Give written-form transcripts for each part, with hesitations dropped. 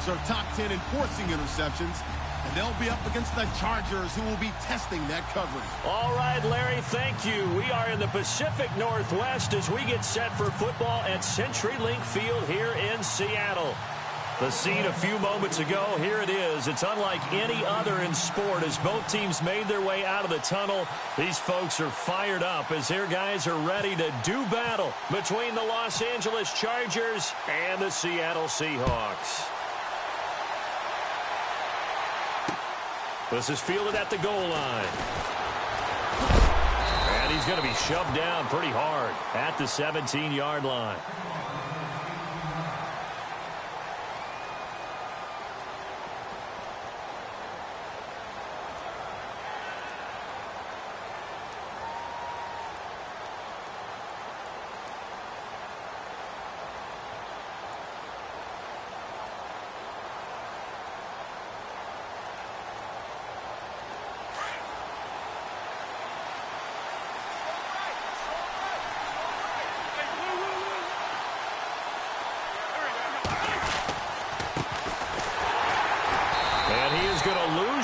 Seahawks are top 10 in forcing interceptions, and they'll be up against the Chargers, who will be testing that coverage. All right, Larry, thank you. We are in the Pacific Northwest as we get set for football at CenturyLink Field here in Seattle. The scene a few moments ago, here it is. It's unlike any other in sport as both teams made their way out of the tunnel. These folks are fired up as their guys are ready to do battle between the Los Angeles Chargers and the Seattle Seahawks. This is fielded at the goal line. And he's going to be shoved down pretty hard at the 17-yard line.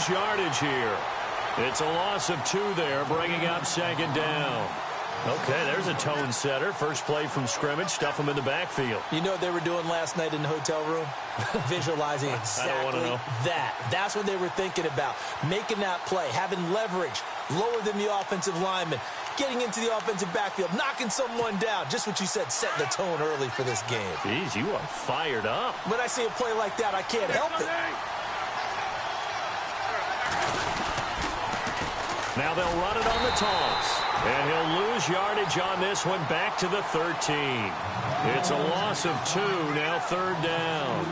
Yardage here. It's a loss of 2 there, bringing up second down. Okay, there's a tone setter. First play from scrimmage, stuff them in the backfield. You know what they were doing last night in the hotel room? Visualizing exactly that. That's what they were thinking about. Making that play, having leverage, lower than the offensive lineman, getting into the offensive backfield, knocking someone down. Just what you said, setting the tone early for this game. Jeez, you are fired up. When I see a play like that, I can't help it. Now they'll run it on the toss. And he'll lose yardage on this one back to the 13. It's a loss of 2, now third down.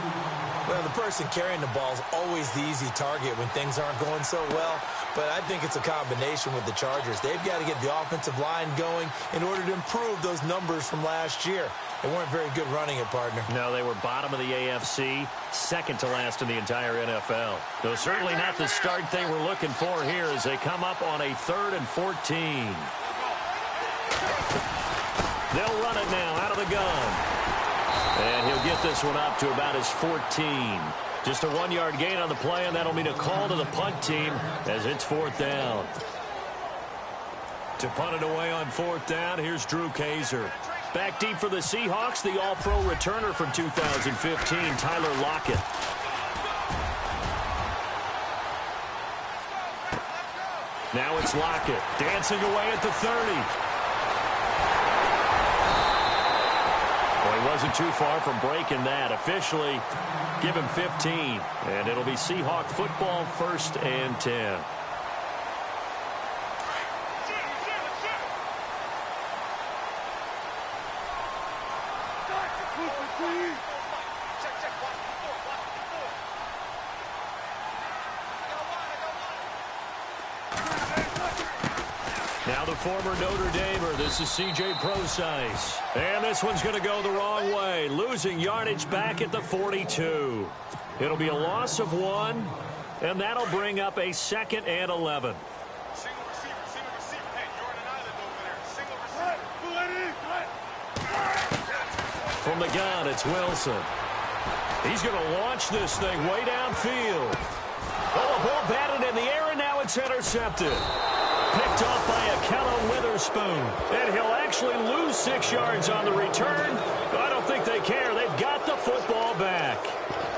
Well, the person carrying the ball is always the easy target when things aren't going so well. But I think it's a combination with the Chargers. They've got to get the offensive line going in order to improve those numbers from last year. They weren't very good running it, partner. No, they were bottom of the AFC, second to last in the entire NFL. Though certainly not the start they were looking for here as they come up on a 3rd and 14. They'll run it now out of the gun. And he'll get this one up to about his 14. Just a 1-yard gain on the play, and that'll mean a call to the punt team as it's 4th down. To punt it away on 4th down, here's Drew Kaiser. Back deep for the Seahawks, the all-pro returner from 2015, Tyler Lockett. Now it's Lockett, dancing away at the 30. Well, he wasn't too far from breaking that. Officially, give him 15. And it'll be Seahawk football, 1st and 10. Now the former Notre Damer, this is C.J. Prosise. And this one's going to go the wrong way, losing yardage back at the 42. It'll be a loss of 1, and that'll bring up a 2nd and 11. From the gun, it's Wilson. He's going to launch this thing way downfield. Oh, the ball batted in the air, and now it's intercepted. Picked off by Akello Witherspoon. And he'll actually lose 6 yards on the return. But I don't think they care. They've got the football back.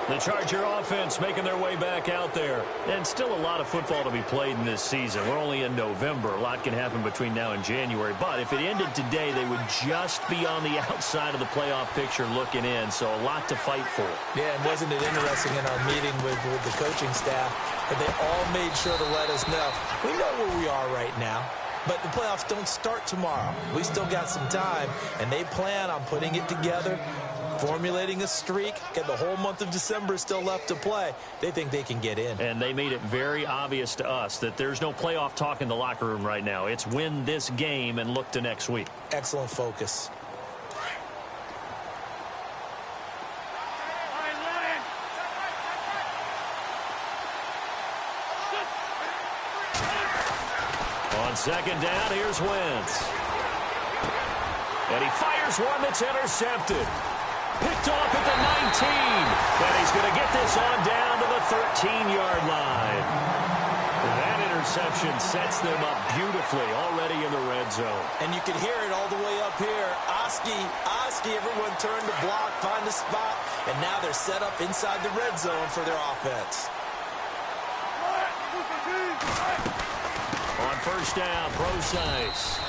The Charger offense making their way back out there. And still a lot of football to be played in this season. We're only in November. A lot can happen between now and January. But if it ended today, they would just be on the outside of the playoff picture looking in. So a lot to fight for. Yeah, and wasn't it interesting in our meeting with the coaching staff that they all made sure to let us know. We know where we are right now. But the playoffs don't start tomorrow. We still got some time, and they plan on putting it together, formulating a streak, and the whole month of December still left to play. They think they can get in. And they made it very obvious to us that there's no playoff talk in the locker room right now. It's win this game and look to next week. Excellent focus. On 2nd down, here's Wentz. And he fires one that's intercepted. Picked Picked off at the 19. And he's going to get this on down to the 13-yard line. That interception sets them up beautifully already in the red zone. And you can hear it all the way up here. Oski, everyone turned to block, find a spot, and now they're set up inside the red zone for their offense. On first down, Procise.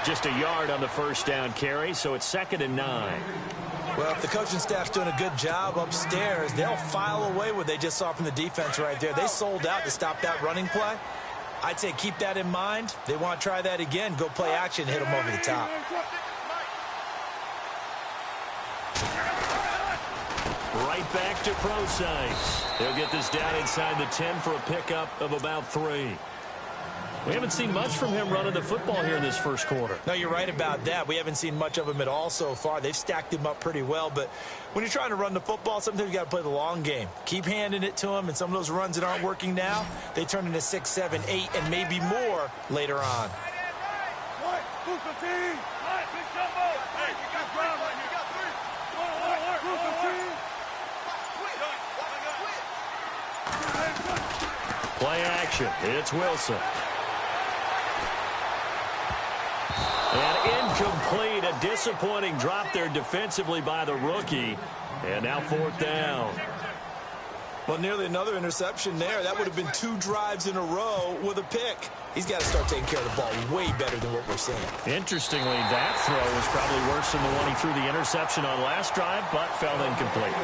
Just a yard on the first down carry, so it's 2nd and 9. Well, if the coaching staff's doing a good job upstairs, they'll file away what they just saw from the defense right there. They sold out to stop that running play. I'd say keep that in mind. They want to try that again. Go play action, hit them over the top. Right back to Procise. They'll get this down inside the 10 for a pickup of about 3. We haven't seen much from him running the football here in this first quarter. No, you're right about that. We haven't seen much of him at all so far. They've stacked him up pretty well, but when you're trying to run the football, sometimes you got to play the long game. Keep handing it to him, and some of those runs that aren't working now, they turn into 6, 7, 8, and maybe more later on. Play action. It's Wilson. And incomplete. A disappointing drop there defensively by the rookie. And now 4th down. Well, nearly another interception there. That would have been 2 drives in a row with a pick. He's got to start taking care of the ball way better than what we're seeing. Interestingly, that throw was probably worse than the one he threw the interception on last drive, but fell incomplete.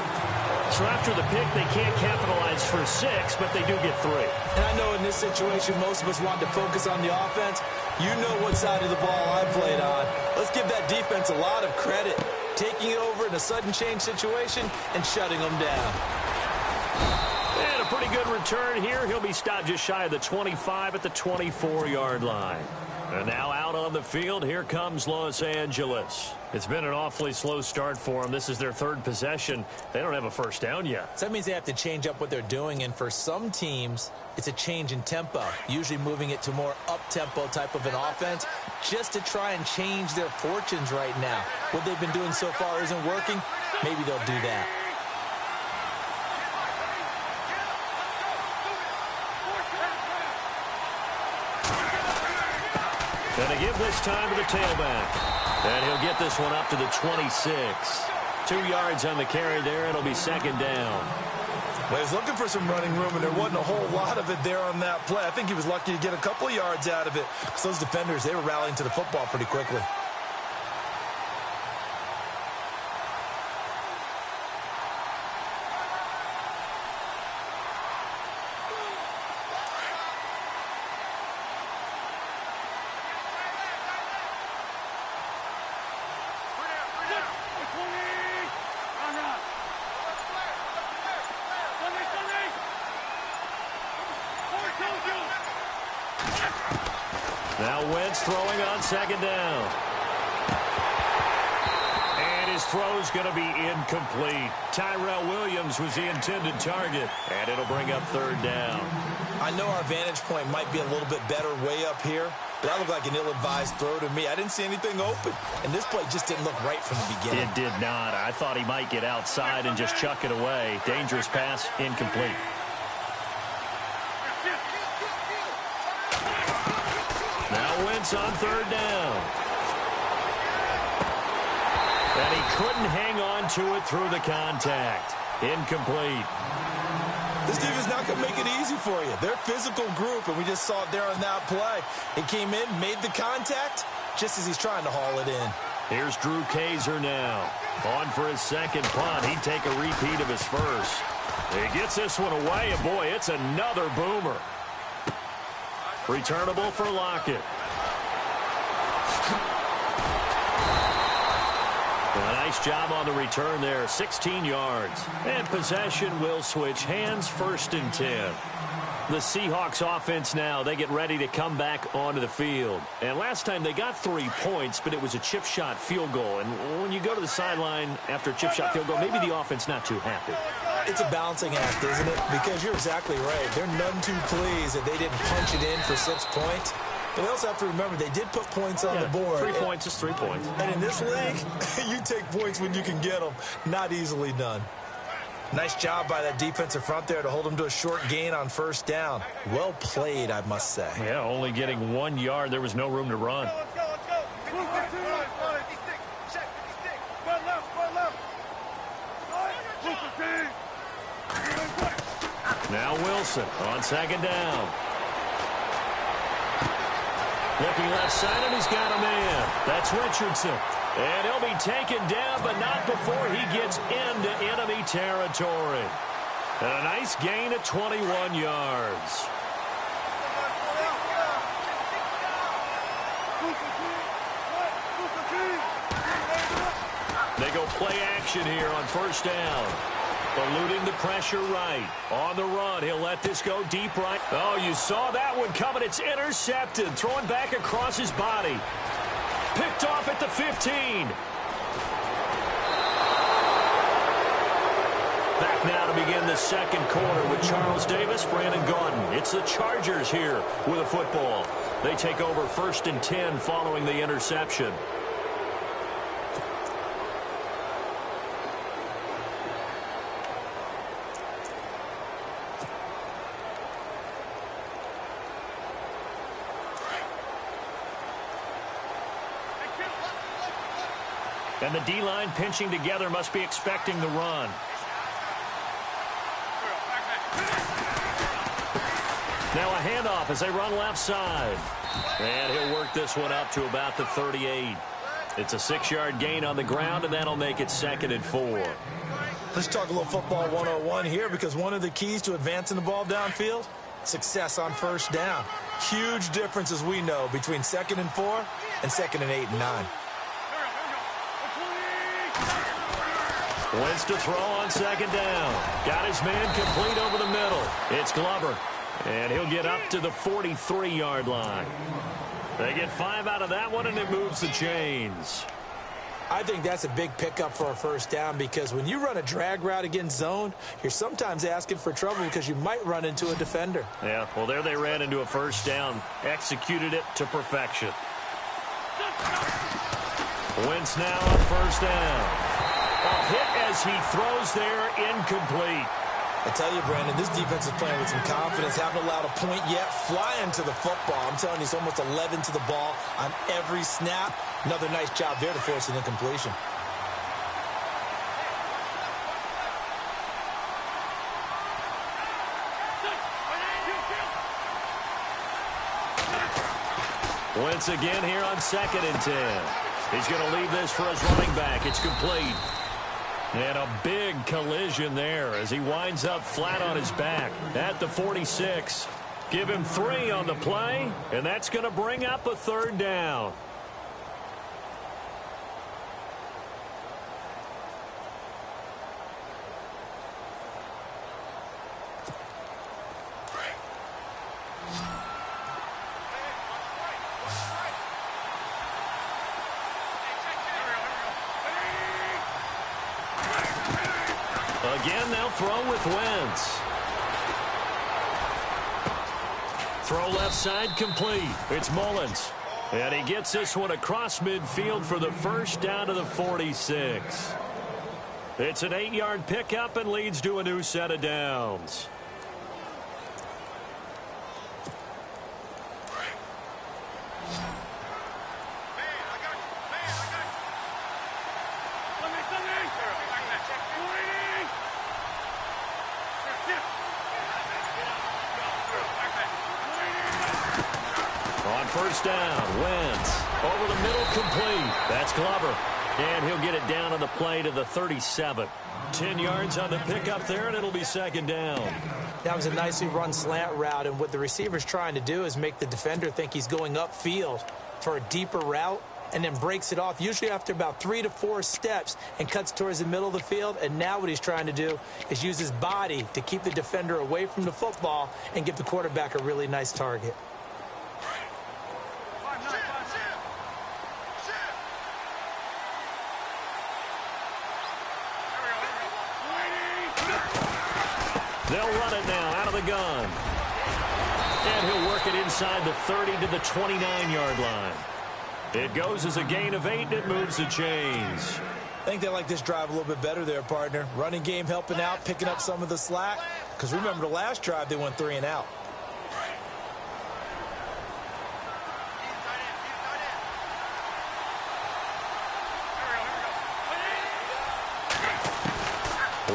So after the pick, they can't capitalize for 6, but they do get 3. And I know in this situation, most of us want to focus on the offense. You know what side of the ball I played on. Let's give that defense a lot of credit. Taking it over in a sudden change situation and shutting them down. And a pretty good return here. He'll be stopped just shy of the 25 at the 24-yard line. And now out on the field, here comes Los Angeles. It's been an awfully slow start for them. This is their 3rd possession. They don't have a first down yet. So that means they have to change up what they're doing, and for some teams, it's a change in tempo, usually moving it to more up-tempo type of an offense just to try and change their fortunes right now. What they've been doing so far isn't working. Maybe they'll do that. Going to give this time to the tailback. And he'll get this one up to the 26. 2 yards on the carry there. It'll be 2nd down. Well, he's looking for some running room, and there wasn't a whole lot of it there on that play. I think he was lucky to get a couple of yards out of it. Because those defenders, they were rallying to the football pretty quickly. Now Wentz throwing on 2nd down. And his throw's going to be incomplete. Tyrell Williams was the intended target. And it'll bring up 3rd down. I know our vantage point might be a little bit better way up here, but that looked like an ill-advised throw to me. I didn't see anything open, and this play just didn't look right from the beginning. It did not. I thought he might get outside and just chuck it away. Dangerous pass, incomplete. Now Wentz on 3rd down. And he couldn't hang on to it through the contact. Incomplete. This defense is not going to make it easy for you. They're a physical group, and we just saw it there on that play. He came in, made the contact, just as he's trying to haul it in. Here's Drew Kaiser now. On for his 2nd punt. He'd take a repeat of his first. He gets this one away, and boy, it's another boomer. Returnable for Lockett. A nice job on the return there, 16 yards. And possession will switch hands, 1st and 10. The Seahawks offense now, they get ready to come back onto the field. And last time they got 3 points, but it was a chip shot field goal. And when you go to the sideline after a chip shot field goal, maybe the offense not too happy. It's a balancing act, isn't it? Because you're exactly right. They're none too pleased that they didn't punch it in for 6 points. But they also have to remember they did put points on the board. 3 points is 3 points. And in this league, you take points when you can get them. Not easily done. Nice job by that defensive front there to hold them to a short gain on first down. Well played, I must say. Yeah, only getting 1 yard. There was no room to run. Now Wilson on second down. Looking left side, and he's got a man. That's Richardson. And he'll be taken down, but not before he gets into enemy territory. And a nice gain of 21 yards. They go play action here on first down. Eluding the pressure right. On the run, he'll let this go deep right. Oh, you saw that one coming. It's intercepted. Throwing back across his body. Picked off at the 15. Back now to begin the second quarter with Charles Davis, Brandon Gaudin. It's the Chargers here with a football. They take over 1st and 10 following the interception. And the D-line pinching together must be expecting the run. Now a handoff as they run left side. And he'll work this one up to about the 38. It's a 6-yard gain on the ground, and that'll make it 2nd and 4. Let's talk a little football 101 here, because one of the keys to advancing the ball downfield, success on first down. Huge difference, as we know, between 2nd and 4 and 2nd and 8 and 9. Wentz to throw on second down. Got his man complete over the middle. It's Glover. And he'll get up to the 43-yard line. They get 5 out of that one, and it moves the chains. I think that's a big pickup for a first down, because when you run a drag route against zone, you're sometimes asking for trouble because you might run into a defender. Yeah, well, there they ran into a first down. Executed it to perfection. Wentz now on first down. A hit as he throws there, incomplete. I tell you, Brandon, this defense is playing with some confidence. Haven't allowed a point yet. Flying to the football. I'm telling you, it's almost 11 to the ball on every snap. Another nice job there to force an incompletion. Once again here on 2nd and 10. He's going to leave this for his running back. It's complete. And a big collision there as he winds up flat on his back at the 46. Give him 3 on the play, and that's going to bring up a 3rd down. Again, they'll throw with Wentz. Throw left side complete. It's Mullins. And he gets this one across midfield for the first down to the 46. It's an 8-yard pickup and leads to a new set of downs. First down, Wentz over the middle, complete. That's Glover. And he'll get it down on the play to the 37. 10 yards on the pickup there, and it'll be 2nd down. That was a nicely run slant route, and what the receiver's trying to do is make the defender think he's going upfield for a deeper route, and then breaks it off, usually after about 3 to 4 steps, and cuts towards the middle of the field. And now what he's trying to do is use his body to keep the defender away from the football and give the quarterback a really nice target. They'll run it now out of the gun. And he'll work it inside the 30 to the 29-yard line. It goes as a gain of 8, and it moves the chains. I think they like this drive a little bit better there, partner. Running game helping out, picking up some of the slack. Because remember, the last drive, they went 3 and out.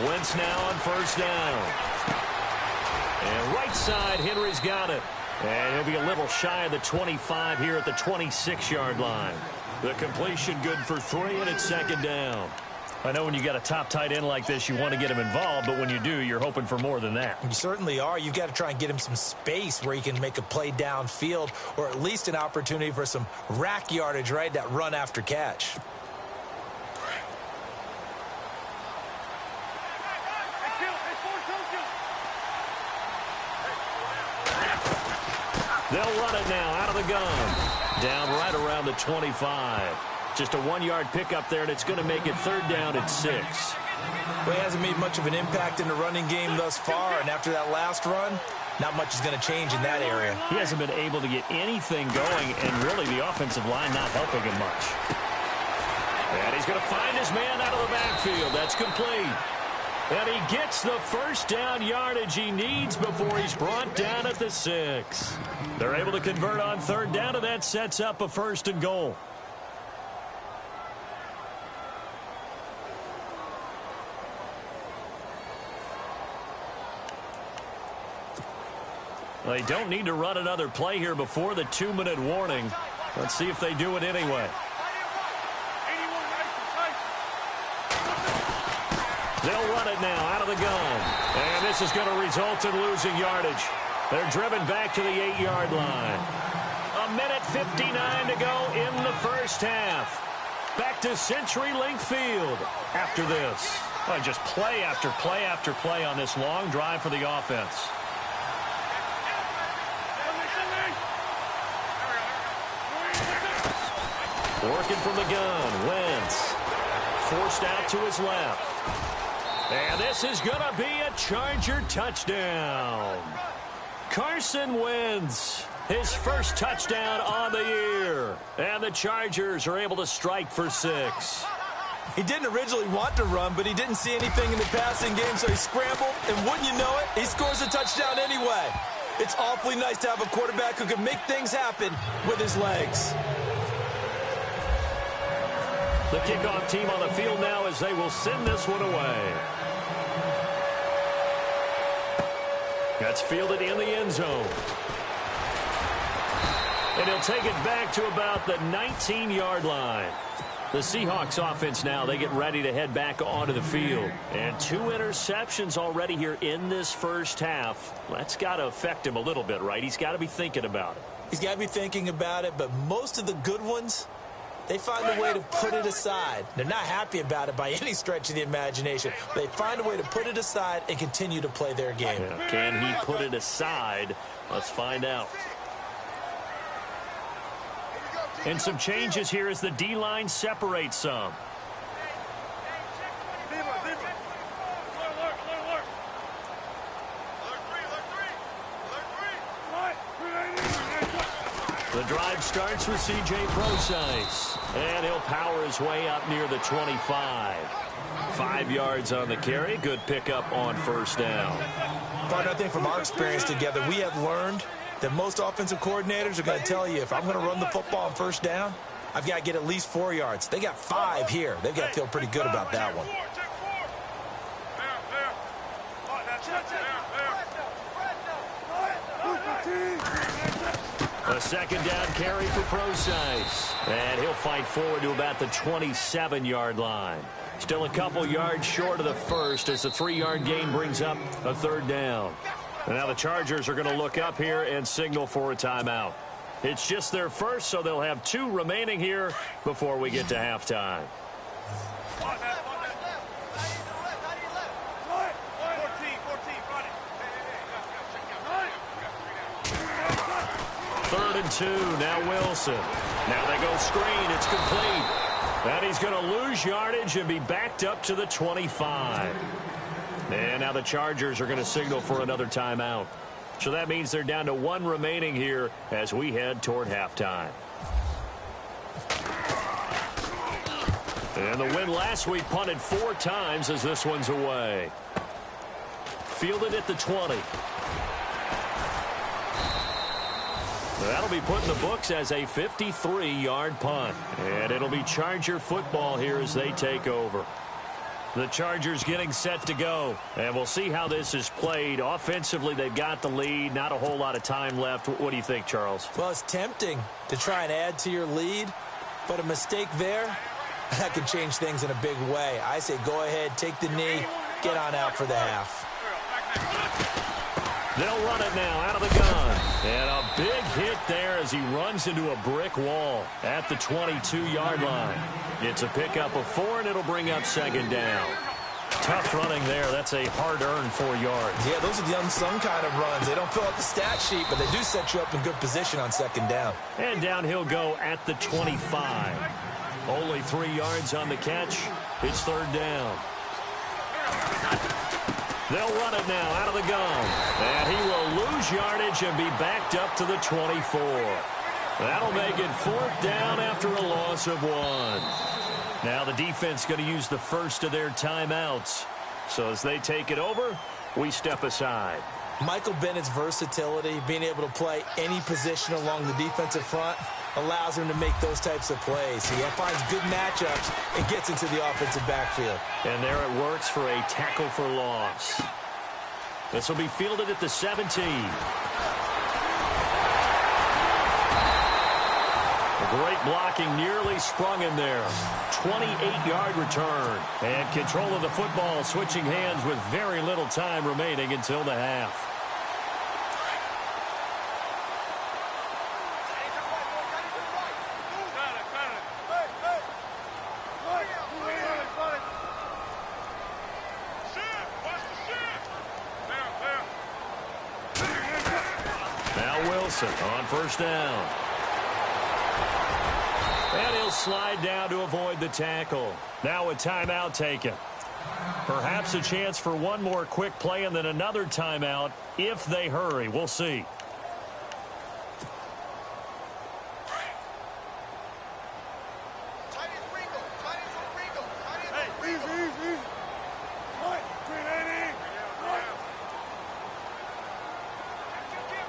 Wentz now on first down. And right side, Henry's got it. And he'll be a little shy of the 25 here at the 26-yard line. The completion good for 3, and it's second down. I know when you got a top tight end like this, you want to get him involved, but when you do, you're hoping for more than that. You certainly are. You've got to try and get him some space where he can make a play downfield, or at least an opportunity for some rack yardage, right? That run after catch. They'll run it now out of the gun. Down right around the 25. Just a 1-yard pickup there, and it's going to make it third down at 6. Well, he hasn't made much of an impact in the running game thus far, and after that last run, not much is going to change in that area. He hasn't been able to get anything going, and really the offensive line not helping him much. And he's going to find his man out of the backfield. That's complete. And he gets the first down yardage he needs before he's brought down at the 6. They're able to convert on third down, and that sets up a 1st and goal. They don't need to run another play here before the 2-minute warning. Let's see if they do it anyway. They'll run it now out of the gun. And this is going to result in losing yardage. They're driven back to the 8-yard line. 1:59 to go in the first half. Back to CenturyLink Field after this. Well, just play after play after play on this long drive for the offense. Working from the gun, Wentz. Forced out to his left. And this is going to be a Charger touchdown. Carson Wentz, his first touchdown on the year. And the Chargers are able to strike for 6. He didn't originally want to run, but he didn't see anything in the passing game, so he scrambled, and wouldn't you know it, he scores a touchdown anyway. It's awfully nice to have a quarterback who can make things happen with his legs. The kickoff team on the field now as they will send this one away. That's fielded in the end zone. And he'll take it back to about the 19-yard line. The Seahawks offense now, they get ready to head back onto the field. And 2 interceptions already here in this first half. That's got to affect him a little bit, right? He's got to be thinking about it. He's got to be thinking about it, but most of the good ones, they find a way to put it aside. They're not happy about it by any stretch of the imagination. They find a way to put it aside and continue to play their game. Yeah. Can he put it aside? Let's find out. And some changes here as the D-line separates some. The drive starts with C.J. Procise, and he'll power his way up near the 25. 5 yards on the carry. Good pickup on first down. Partner, I think from our experience together, we have learned that most offensive coordinators are going to tell you, if I'm going to run the football on first down, I've got to get at least 4 yards. They got 5 here. They've got to feel pretty good about that one. A second down carry for Procise. And he'll fight forward to about the 27-yard line. Still a couple yards short of the first as the 3-yard gain brings up a third down. And now the Chargers are going to look up here and signal for a timeout. It's just their first, so they'll have 2 remaining here before we get to halftime. Third and 2, now Wilson. Now they go screen, it's complete. And he's going to lose yardage and be backed up to the 25. And now the Chargers are going to signal for another timeout. So that means they're down to 1 remaining here as we head toward halftime. And the win last week punted 4 times as this one's away. Fielded at the 20. That'll be put in the books as a 53-yard punt. And it'll be Charger football here as they take over. The Chargers getting set to go. And we'll see how this is played. Offensively, they've got the lead. Not a whole lot of time left. What do you think, Charles? Well, it's tempting to try and add to your lead. But a mistake there, that could change things in a big way. I say go ahead, take the knee, get on out for the half. They'll run it now out of the gun. And a big hit there as he runs into a brick wall at the 22-yard line. It's a pickup of 4, and it'll bring up 2nd down. Tough running there. That's a hard-earned 4 yards. Yeah, those are the unsung kind of runs. They don't fill out the stat sheet, but they do set you up in good position on 2nd down. And down he'll go at the 25. Only 3 yards on the catch. It's 3rd down. They'll run it now out of the gun. And he will lose yardage and be backed up to the 24. That'll make it 4th down after a loss of 1. Now the defense going to use the first of their timeouts. So as they take it over, we step aside. Michael Bennett's versatility, being able to play any position along the defensive front, allows him to make those types of plays. He finds good matchups and gets into the offensive backfield. And there it works for a tackle for loss. This will be fielded at the 17. Great blocking, nearly sprung him there. 28-yard return. And control of the football, switching hands with very little time remaining until the half. Now Wilson on 1st down. And he'll slide down to avoid the tackle. Now a timeout taken. Perhaps a chance for one more quick play and then another timeout if they hurry. We'll see.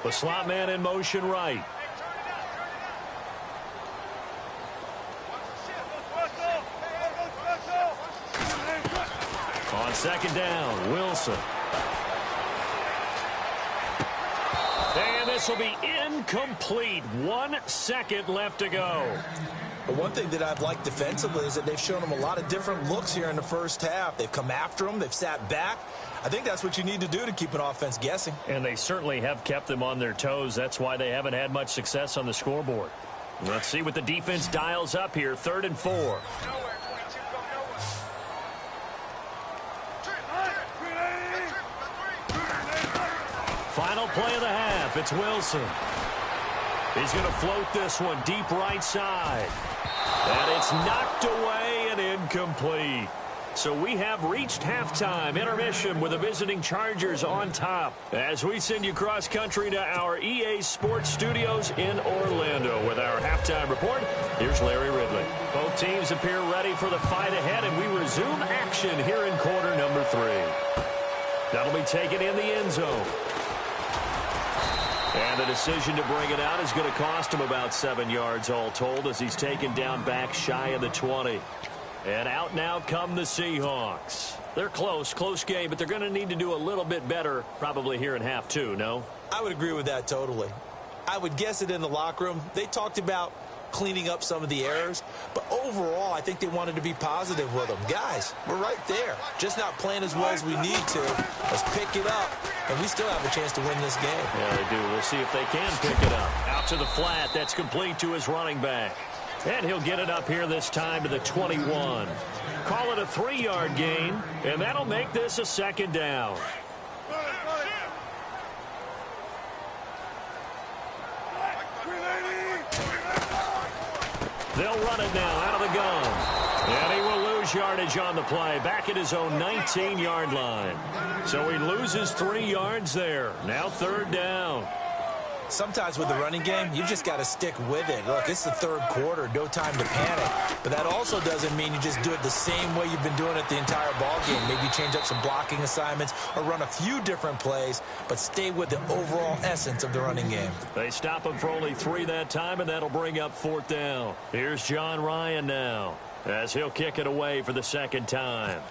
The slot man in motion right. On 2nd down, Wilson. And this will be incomplete. 1 second left to go. But one thing that I've liked defensively is that they've shown them a lot of different looks here in the first half. They've come after them. They've sat back. I think that's what you need to do to keep an offense guessing. And they certainly have kept them on their toes. That's why they haven't had much success on the scoreboard. Let's see what the defense dials up here. 3rd and 4. Final play of the half. It's Wilson. He's going to float this one deep right side. And it's knocked away and incomplete. So we have reached halftime intermission with the visiting Chargers on top as we send you cross country to our EA Sports Studios in Orlando with our halftime report. Here's Larry Ridley. Both teams appear ready for the fight ahead, and we resume action here in quarter number 3. That'll be taken in the end zone. And the decision to bring it out is going to cost him about 7 yards all told as he's taken down back shy of the 20. And out now come the Seahawks. They're close game, but they're going to need to do a little bit better probably here in half 2, no? I would agree with that totally. I would guess it in the locker room. They talked about cleaning up some of the errors, but overall I think they wanted to be positive with them. Guys, we're right there. Just not playing as well as we need to. Let's pick it up, and we still have a chance to win this game. Yeah, they do. We'll see if they can pick it up. Out to the flat. That's complete to his running back. And he'll get it up here this time to the 21. Call it a 3-yard gain, and that'll make this a 2nd down. They'll run it now out of the gun. And he will lose lose yardage on the play, back at his own 19-yard line. So he loses 3 yards there. Now 3rd down. Sometimes with the running game, you've just got to stick with it. Look, it's the 3rd quarter, no time to panic. But that also doesn't mean you just do it the same way you've been doing it the entire ball game. Maybe change up some blocking assignments or run a few different plays, but stay with the overall essence of the running game. They stop him for only 3 that time, and that'll bring up 4th down. Here's John Ryan now, as he'll kick it away for the 2nd time.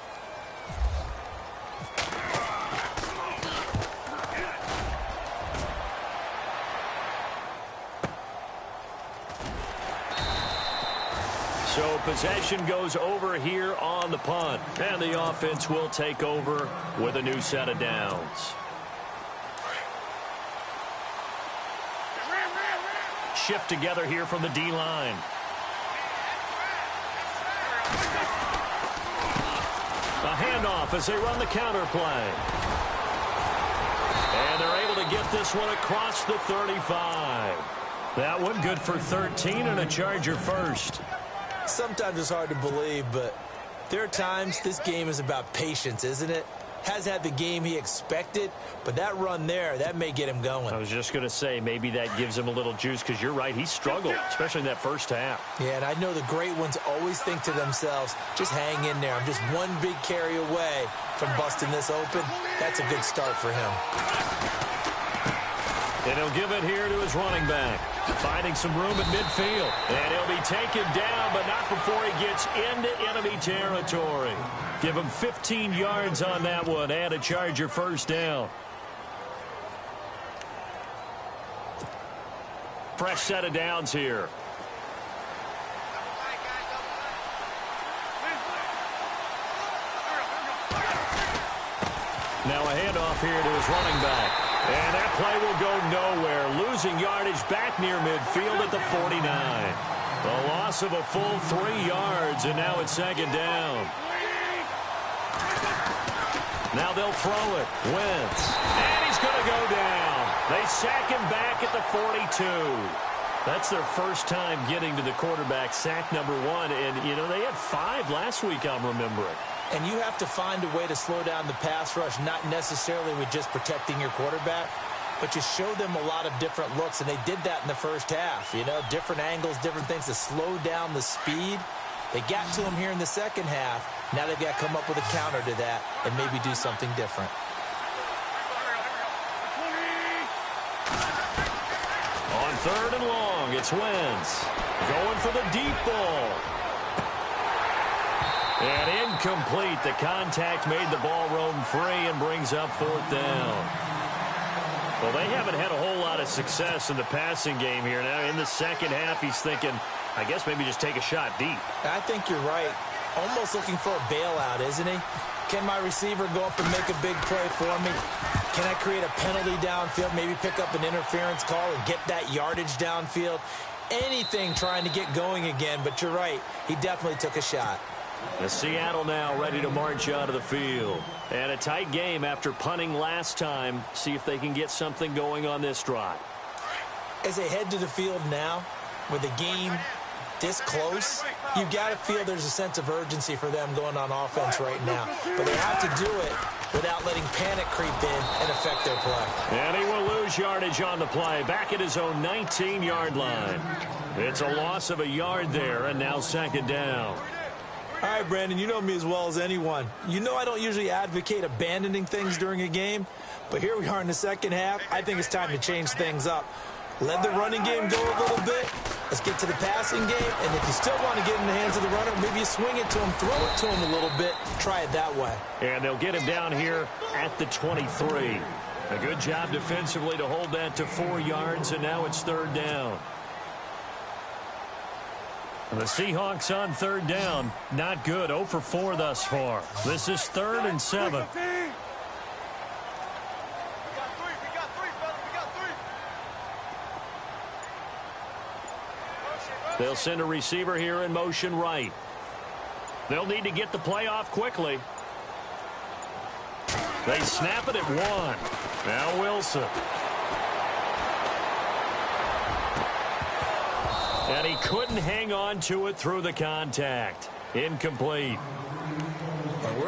So possession goes over here on the punt. And the offense will take over with a new set of downs. Shift together here from the D-line. A handoff as they run the counter play. And they're able to get this one across the 35. That one good for 13 and a Charger first. Sometimes it's hard to believe, but there are times this game is about patience, isn't it? Has had the game he expected, but that run there, that may get him going. I was just going to say, maybe that gives him a little juice, because you're right, he struggled, especially in that first half. Yeah, and I know the great ones always think to themselves, just hang in there. I'm just one big carry away from busting this open. That's a good start for him. And he'll give it here to his running back, finding some room at midfield. And he'll be taken down, but not before he gets into enemy territory. Give him 15 yards on that one and a Charger first down. Fresh set of downs here. Now a handoff here to his running back. And that play will go nowhere. Losing yardage back near midfield at the 49. A loss of a full 3 yards, and now it's 2nd down. Now they'll throw it. Wentz. And he's going to go down. They sack him back at the 42. That's their first time getting to the quarterback, sack number 1. And, you know, they had 5 last week, I'm remembering. And you have to find a way to slow down the pass rush, not necessarily with just protecting your quarterback, but you show them a lot of different looks, and they did that in the first half. You know, different angles, different things to slow down the speed. They got to him here in the second half. Now they've got to come up with a counter to that and maybe do something different. On 3rd and long, it's Wentz going for the deep ball. And incomplete. The contact made the ball roam free and brings up 4th down. Well, they haven't had a whole lot of success in the passing game here. Now, in the second half, he's thinking, I guess maybe just take a shot deep. I think you're right. Almost looking for a bailout, isn't he? Can my receiver go up and make a big play for me? Can I create a penalty downfield, maybe pick up an interference call and get that yardage downfield? Anything trying to get going again, but you're right. He definitely took a shot. The Seattle now ready to march out of the field. And a tight game after punting last time. See if they can get something going on this drive. As they head to the field now, with the game this close, you've got to feel there's a sense of urgency for them going on offense right now. But they have to do it without letting panic creep in and affect their play. And he will lose yardage on the play, back at his own 19-yard line. It's a loss of a yard there, and now 2nd down. All right, Brandon, you know me as well as anyone. You know I don't usually advocate abandoning things during a game, but here we are in the second half. I think it's time to change things up. Let the running game go a little bit. Let's get to the passing game, and if you still want to get in the hands of the runner, maybe you swing it to him, throw it to him a little bit, try it that way. And they'll get him down here at the 23. A good job defensively to hold that to 4 yards, and now it's 3rd down. The Seahawks on 3rd down. Not good. 0 for 4 thus far. This is 3rd and 7. They'll send a receiver here in motion right. They'll need to get the play off quickly. They snap it at 1. Now Wilson. And he couldn't hang on to it through the contact. Incomplete.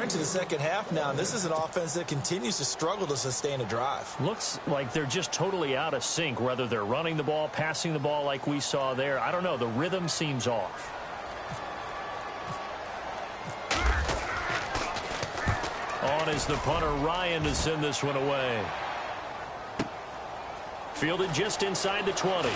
into the second half now, and this is an offense that continues to struggle to sustain a drive. Looks like they're just totally out of sync, whether they're running the ball, passing the ball like we saw there. I don't know. The rhythm seems off. On is the punter, Ryan, to send this one away. Fielded just inside the 20.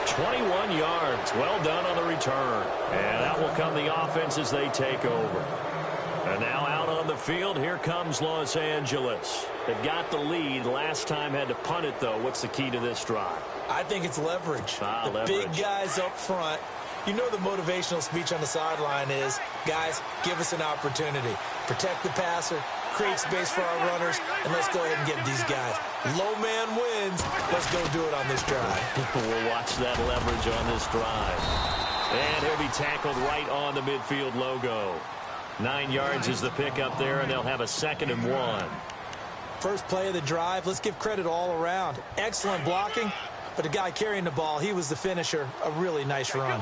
"21 yards. Well done on the return. And that will come the offense as they take over. And now out on the field, here comes Los Angeles. They've got the lead. Last time had to punt it, though. What's the key to this drive? I think it's leverage. The Leverage. big guys up front. You know the motivational speech on the sideline is, guys, give us an opportunity. Protect the passer, create space for our runners, and let's go ahead and get these guys. Low man wins. Let's go do it on this drive. We'll watch that leverage on this drive. And he'll be tackled right on the midfield logo. 9 yards is the pickup there, and they'll have a 2nd and 1. First play of the drive, let's give credit all around. Excellent blocking, but the guy carrying the ball, he was the finisher. A really nice run.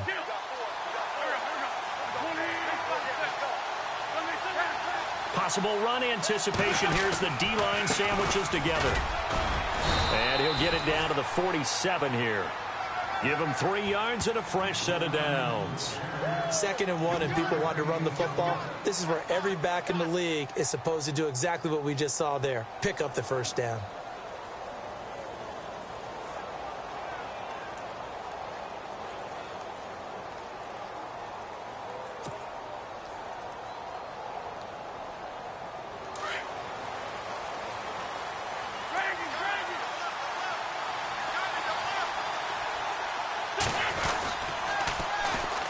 Possible run anticipation. Here's the D-line sandwiches together. And he'll get it down to the 47 here. Give him 3 yards and a fresh set of downs. 2nd and 1, and people want to run the football. This is where every back in the league is supposed to do exactly what we just saw there. Pick up the first down.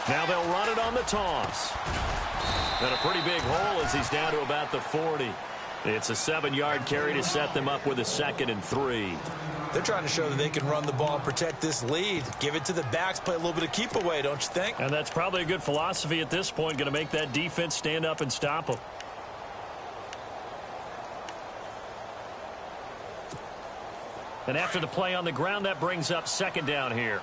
Now they'll run it on the toss. And a pretty big hole as he's down to about the 40. It's a 7-yard carry to set them up with a 2nd and 3. They're trying to show that they can run the ball and protect this lead. Give it to the backs, play a little bit of keep away, don't you think? And that's probably a good philosophy at this point, going to make that defense stand up and stop them. And after the play on the ground, that brings up 2nd down here.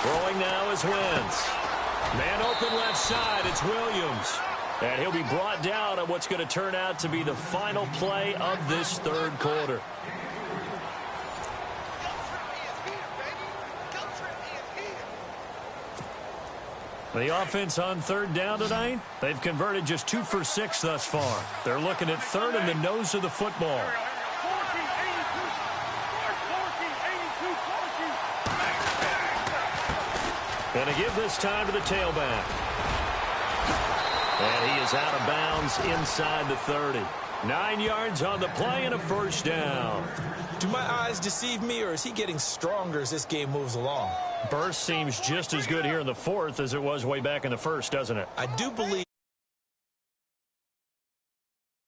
Throwing now is Wentz. Man open left side, it's Williams. And he'll be brought down on what's going to turn out to be the final play of this 3rd quarter. The offense on 3rd down tonight, they've converted just 2 for 6 thus far. They're looking at 3rd and the nose of the football. And a give this time to the tailback. And he is out of bounds inside the 30. 9 yards on the play and a first down. Do my eyes deceive me, or is he getting stronger as this game moves along? Burst seems just as good here in the 4th as it was way back in the 1st, doesn't it? I do believe